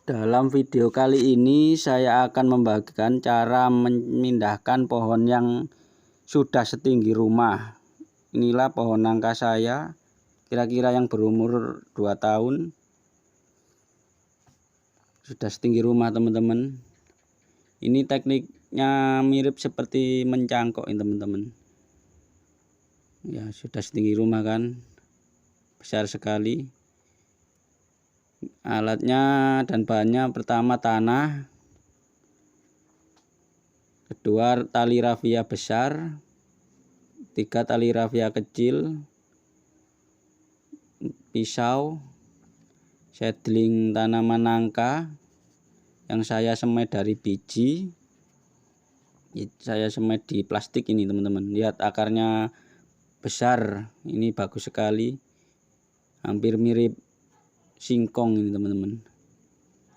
Dalam video kali ini saya akan membagikan cara memindahkan pohon yang sudah setinggi rumah. Inilah pohon nangka saya, kira-kira yang berumur 2 tahun. Sudah setinggi rumah teman-teman. Ini tekniknya mirip seperti mencangkok ini teman-teman. Ya, sudah setinggi rumah kan. Besar sekali. Alatnya dan bahannya pertama tanah, kedua tali rafia besar, tiga tali rafia kecil, pisau, seedling tanaman nangka yang saya semai dari biji. Saya semai di plastik ini teman-teman. Lihat akarnya besar, ini bagus sekali, hampir mirip singkong ini teman-teman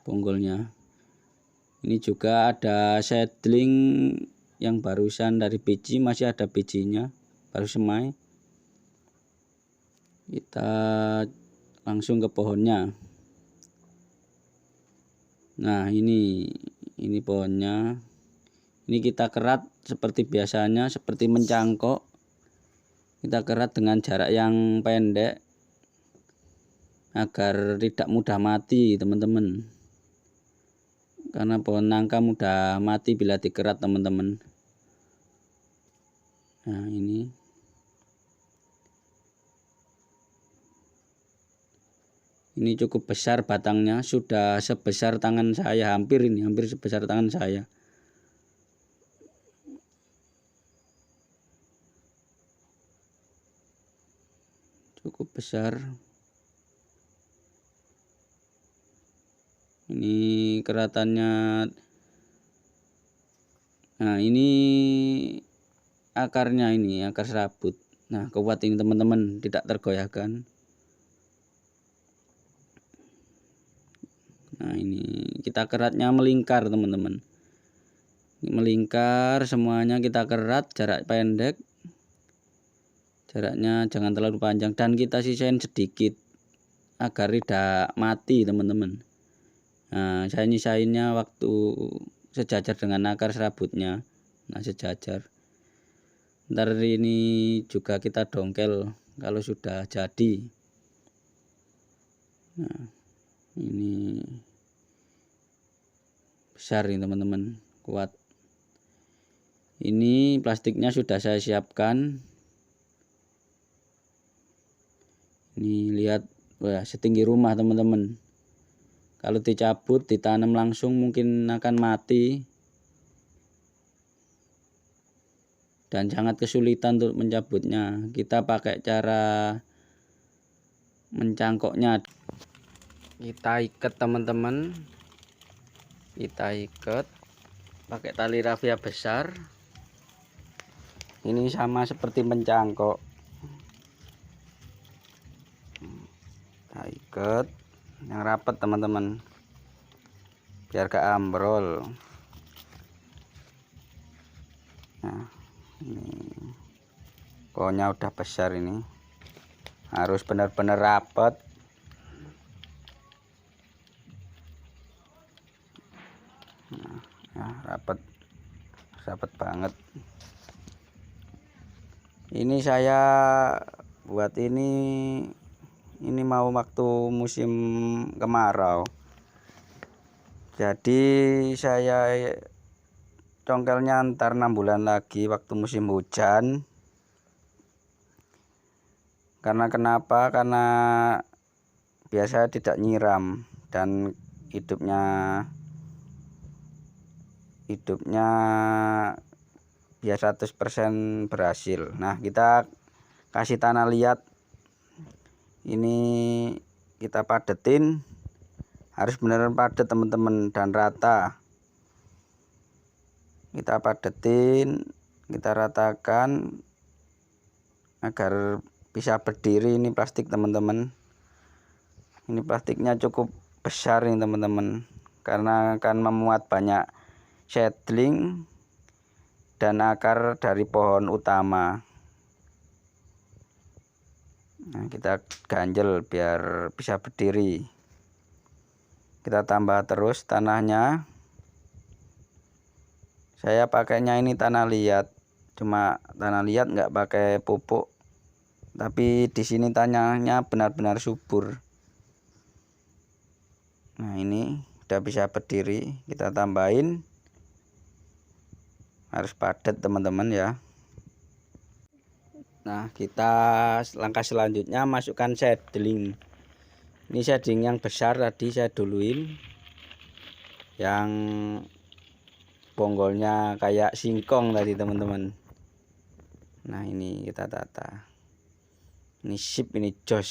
bonggolnya. Ini juga ada seedling yang barusan dari biji, masih ada bijinya, baru semai. Kita langsung ke pohonnya. Nah, ini pohonnya. Ini kita kerat seperti biasanya, seperti mencangkok. Kita kerat dengan jarak yang pendek agar tidak mudah mati teman-teman, karena pohon nangka mudah mati bila dikerat teman-teman. Nah, ini cukup besar batangnya, sudah sebesar tangan saya, hampir sebesar tangan saya. Cukup besar. Ini keratannya. Nah, ini akarnya, ini akar serabut. Nah, kuat ini teman-teman, tidak tergoyahkan. Nah, ini kita keratnya melingkar teman-teman. Melingkar semuanya kita kerat, jarak pendek. Jaraknya jangan terlalu panjang dan kita sisain sedikit agar tidak mati teman-teman. Nah, saya nyisainnya waktu sejajar dengan akar serabutnya. Nah, sejajar. Ntar ini juga kita dongkel kalau sudah jadi. Nah, ini besar ini teman-teman, kuat. Ini plastiknya sudah saya siapkan. Ini lihat, wah, setinggi rumah teman-teman. Kalau dicabut, ditanam langsung mungkin akan mati dan sangat kesulitan untuk mencabutnya. Kita pakai cara mencangkoknya. Kita ikat teman-teman. Kita ikat pakai tali rafia besar. Ini sama seperti mencangkok. Kita ikat yang rapat teman-teman, biar gak ambrol. Nah, ini pohonnya udah besar, ini harus benar-benar rapat. Nah, ya, rapat banget. Ini saya buat ini mau waktu musim kemarau, jadi saya congkelnya ntar 6 bulan lagi waktu musim hujan. Karena kenapa? Karena biasa tidak nyiram dan hidupnya ya 100% berhasil. Nah, kita kasih tanah liat. Ini kita padetin, harus beneran padat teman-teman dan rata. Kita padetin, kita ratakan agar bisa berdiri. Ini plastik teman-teman. Ini plastiknya cukup besar ini teman-teman, karena akan memuat banyak seedling dan akar dari pohon utama. Nah, kita ganjel biar bisa berdiri. kita tambah terus tanahnya. Saya pakainya ini tanah liat, cuma tanah liat nggak pakai pupuk, tapi di sini tanahnya benar-benar subur. Nah, ini udah bisa berdiri, kita tambahin, harus padat teman-teman ya. Nah, kita langkah selanjutnya masukkan seedling. Ini seedling yang besar tadi saya duluin, yang bonggolnya kayak singkong tadi teman-teman. Nah, ini kita tata. Ini sip, ini jos.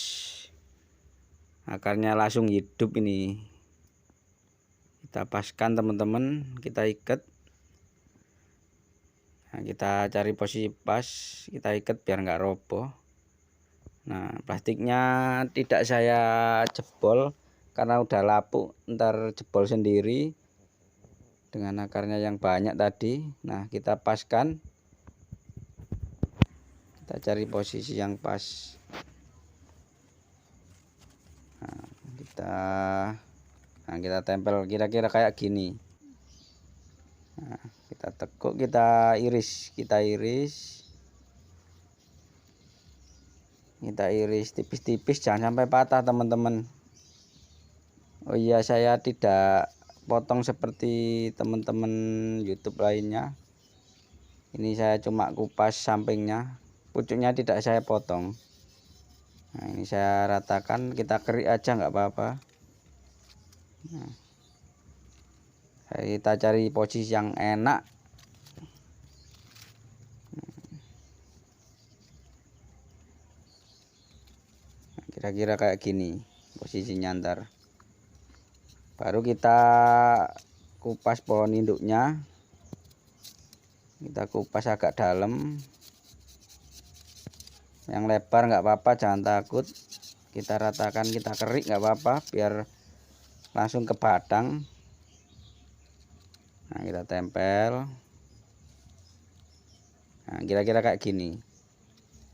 Akarnya langsung hidup ini. Kita paskan teman-teman, kita ikat. Nah, kita cari posisi pas, kita ikat biar nggak roboh. Nah, plastiknya tidak saya jebol karena udah lapuk, ntar jebol sendiri dengan akarnya yang banyak tadi. Nah, kita paskan, kita cari posisi yang pas. Nah, kita tempel kira-kira kayak gini. Nah, kita tekuk, kita iris tipis-tipis, jangan sampai patah teman-teman. Oh iya, saya tidak potong seperti teman-teman YouTube lainnya. Ini saya cuma kupas sampingnya, pucuknya tidak saya potong. Nah, ini saya ratakan, kita kerik aja nggak apa-apa. Nah, kita cari posisi yang enak. Kira-kira kayak gini posisinya. Ntar baru kita kupas pohon induknya, kita kupas agak dalam, yang lebar nggak apa-apa, jangan takut. Kita ratakan, kita kerik nggak apa-apa, biar langsung ke batang. Nah, kita tempel. Nah, kira-kira kayak gini.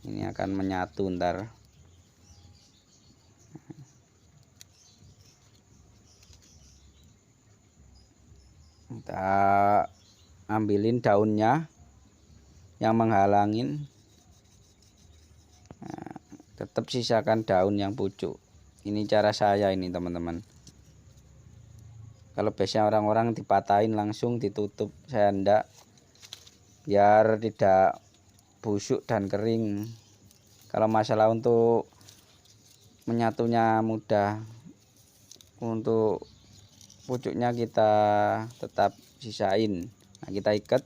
Ini akan menyatu ntar. Kita ambilin daunnya yang menghalangin. Nah, tetap sisakan daun yang pucuk. Ini cara saya ini teman-teman. Kalau biasanya orang-orang dipatahin langsung ditutup, saya enggak, biar tidak busuk dan kering. Kalau masalah untuk menyatunya mudah, untuk pucuknya kita tetap sisain. Nah, kita ikat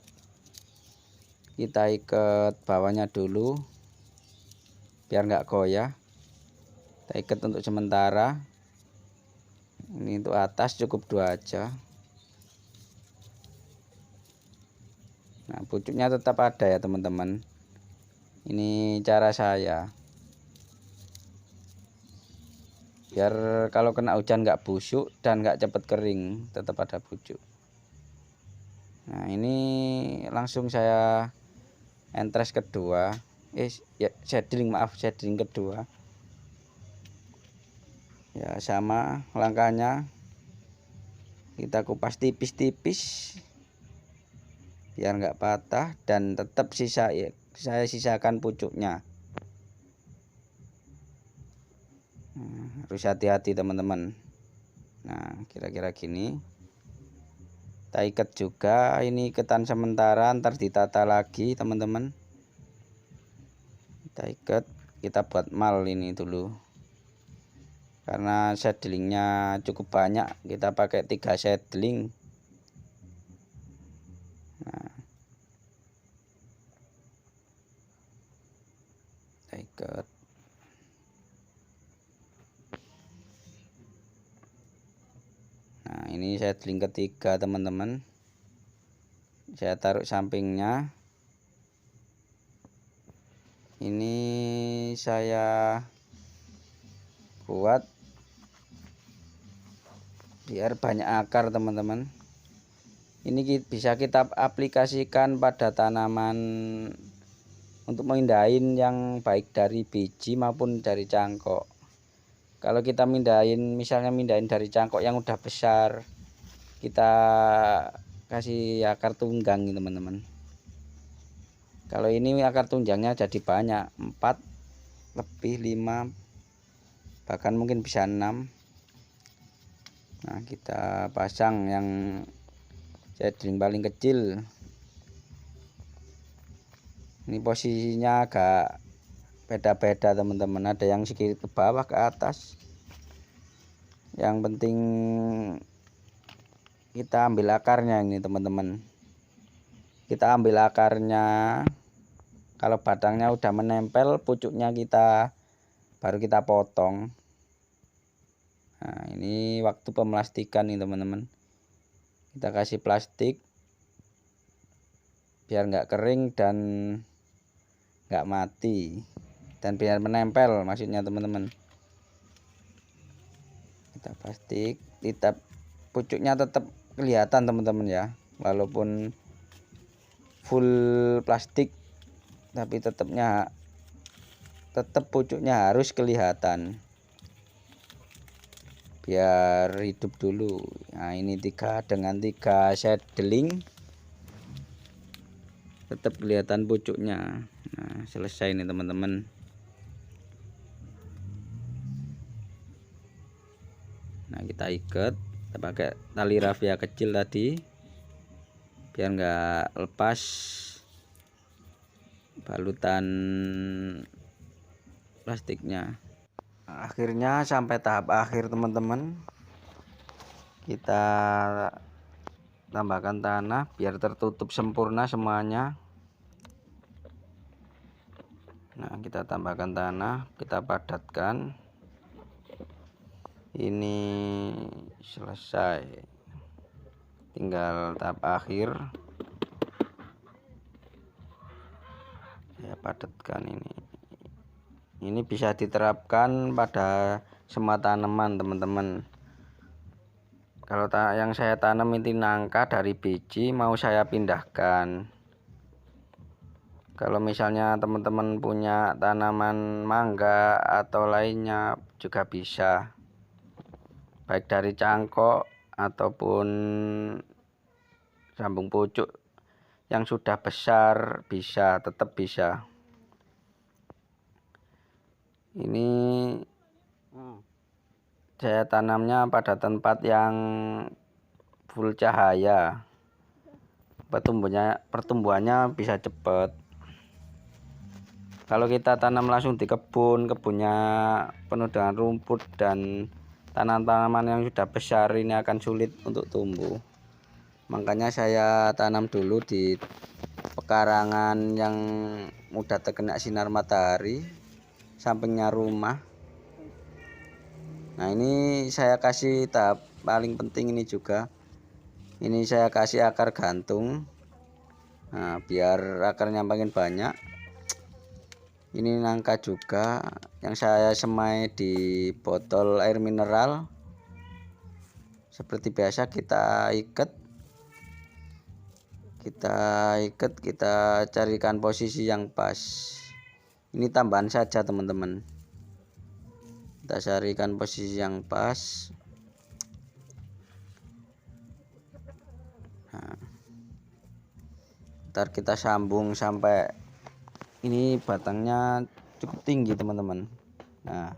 bawahnya dulu biar nggak goyah. Kita ikat untuk sementara. Ini untuk atas cukup 2 aja. Nah, pucuknya tetap ada ya teman-teman. Ini cara saya, biar kalau kena hujan nggak busuk dan nggak cepet kering, tetap ada pucuk. Nah, ini langsung saya entres kedua, seedling kedua ya, sama langkahnya. Kita kupas tipis-tipis biar nggak patah, dan tetap saya sisakan pucuknya. Harus hati-hati teman-teman. Nah, kira-kira gini. Kita ikat juga, ini ikatan sementara, ntar ditata lagi teman-teman. Kita ikat, kita buat mal ini dulu, karena seedlingnya cukup banyak, kita pakai 3 seedling. Nah, kita ikat. Nah, ini seedling ketiga teman-teman, saya taruh sampingnya. Ini saya buat biar banyak akar teman-teman. Ini bisa kita aplikasikan pada tanaman untuk mengindahin yang baik dari biji maupun dari cangkok. Kalau kita misalnya mindahin dari cangkok yang udah besar, kita kasih akar tunggang nih teman-teman. Kalau ini akar tunjangnya jadi banyak, 4 lebih 5, bahkan mungkin bisa 6. Nah, kita pasang yang seedling paling kecil. Ini posisinya agak beda-beda teman-teman, ada yang sedikit ke bawah ke atas. Yang penting kita ambil akarnya ini teman-teman. Kita ambil akarnya, kalau batangnya udah menempel, pucuknya baru kita potong. Nah, ini waktu pemelastikan nih teman-teman. Kita kasih plastik biar nggak kering dan nggak mati, dan biar menempel maksudnya teman-teman. Kita plastik, pucuknya tetap kelihatan teman-teman ya, walaupun full plastik tapi tetap pucuknya harus kelihatan biar hidup dulu. Nah, ini dengan 3 seedling tetap kelihatan pucuknya. Nah, selesai nih teman-teman. Nah, kita ikat, kita pakai tali rafia kecil tadi biar nggak lepas balutan plastiknya. Nah, akhirnya sampai tahap akhir teman-teman, kita tambahkan tanah biar tertutup sempurna semuanya. Nah, kita tambahkan tanah, kita padatkan. Ini selesai, tinggal tahap akhir. Saya padatkan ini bisa diterapkan pada semua tanaman teman-teman. Kalau yang saya tanam ini nangka dari biji, mau saya pindahkan. Kalau misalnya teman-teman punya tanaman mangga atau lainnya juga bisa, baik dari cangkok ataupun sambung pucuk yang sudah besar, tetap bisa. Ini saya tanamnya pada tempat yang full cahaya, pertumbuhannya bisa cepat. Kalau kita tanam langsung di kebunnya penuh dengan rumput dan tanaman-tanaman yang sudah besar, ini akan sulit untuk tumbuh. Makanya saya tanam dulu di pekarangan yang mudah terkena sinar matahari, sampingnya rumah. Nah, ini saya kasih tahap paling penting ini juga. Ini saya kasih akar gantung. Nah, biar akarnya makin banyak. Ini nangka juga yang saya semai di botol air mineral. Seperti biasa kita ikat, kita carikan posisi yang pas. Ini tambahan saja teman-teman. Kita carikan posisi yang pas. Nah, ntar kita sambung sampai ini batangnya cukup tinggi teman-teman. Nah,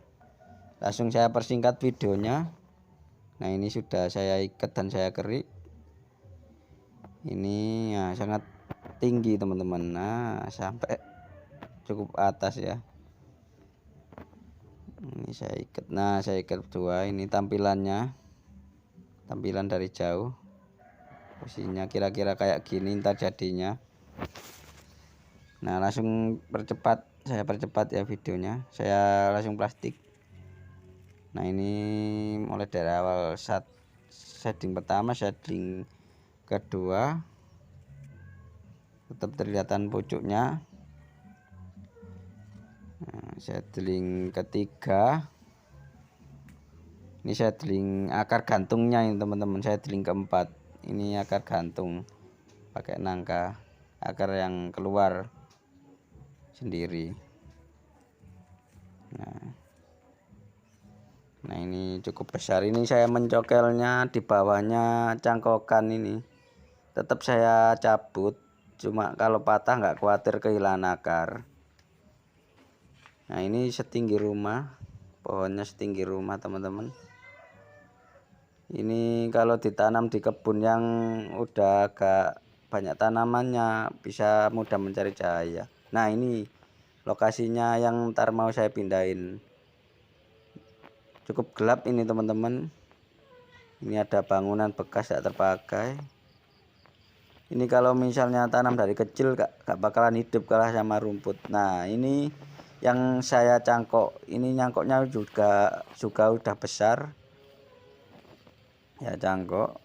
langsung saya persingkat videonya. Nah, ini sudah saya ikat dan saya kerik. Ini ya sangat tinggi teman-teman. Nah, sampai cukup atas ya. Ini saya ikat. Nah, saya ikat dua. Ini tampilan dari jauh. Posisinya kira-kira kayak gini ntar jadinya. Nah, langsung saya percepat ya videonya. Saya langsung plastik. Nah, ini mulai dari awal setting pertama, setting kedua, tetap terlihatan pucuknya. Nah, setting ketiga, ini setting akar gantungnya ini teman-teman. Setting keempat, ini akar gantung pakai nangka, akar yang keluar sendiri. Nah, Nah ini cukup besar, ini saya mencokelnya di bawahnya cangkokan ini tetap saya cabut, cuma kalau patah nggak khawatir kehilangan akar. Nah ini setinggi rumah, pohonnya setinggi rumah teman-teman. Ini kalau ditanam di kebun yang udah agak banyak tanamannya bisa mudah mencari cahaya. Nah ini lokasinya yang ntar mau saya pindahin. Cukup gelap ini teman-teman. Ini ada bangunan bekas tak terpakai. Ini kalau misalnya tanam dari kecil gak bakalan hidup kalah sama rumput. Nah ini yang saya cangkok, ini nyangkoknya juga udah besar ya, cangkok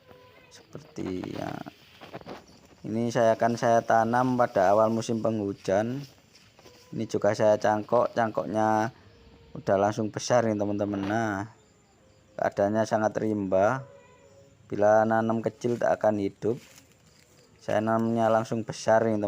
seperti ya. Ini saya tanam pada awal musim penghujan. Ini juga saya cangkoknya udah langsung besar nih teman-teman. Nah keadaannya sangat rimba, bila nanam kecil tak akan hidup, saya nanamnya langsung besar nih teman-teman.